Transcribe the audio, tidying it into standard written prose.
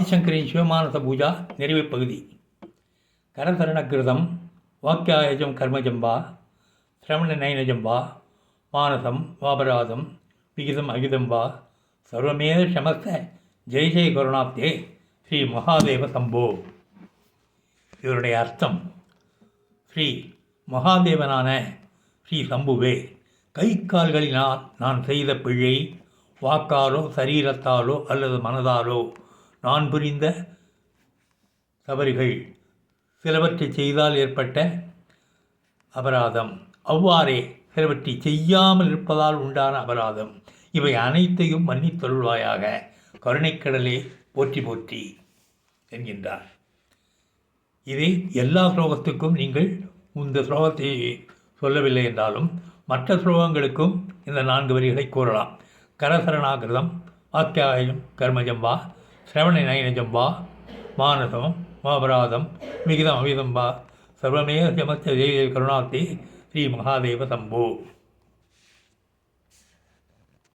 ஆதிசங்கரின் சிவமானச பூஜா நிறைவு பகுதி. கரசரணகிருதம் வாக்கியாயஜம் கர்மஜம்பா சிரவண நயனஜம்பா மானசம் வாபராதம் விகிதம் அகிதம்பா சர்வமேத சமஸ்த ஜெய ஜெய கருணாப்தே ஸ்ரீ மகாதேவ சம்போ. இதனுடைய அர்த்தம், ஸ்ரீ மகாதேவனான ஸ்ரீ சம்புவே, கை கால்களினால் நான் செய்த பிழை, வாக்காலோ சரீரத்தாலோ அல்லது மனதாலோ நான் புரிந்த தவறுகள் சிலவற்றை செய்தால் ஏற்பட்ட அபராதம், அவ்வாறே சிலவற்றை செய்யாமல் இருப்பதால் உண்டான அபராதம், இவை அனைத்தையும் மன்னித்தருள்வாயாக, கருணைக்கடலே போற்றி போற்றி என்கின்றார். இதை எல்லா ஸ்லோகத்துக்கும் நீங்கள் இந்த ஸ்லோகத்தை சொல்லவில்லை என்றாலும் மற்ற ஸ்லோகங்களுக்கும் இந்த 4 வரிகளை கூறலாம். கரசரணாகிருதம் வாக்கியாயம் கர்மஜம்பா சிரவண நயனஜம்பா மானசம் மாபராதம் விகிதம் அவிதம்பா சர்வமே சமஸ்த ஜெய கருணாப்தே ஸ்ரீ மகாதேவ சம்போ.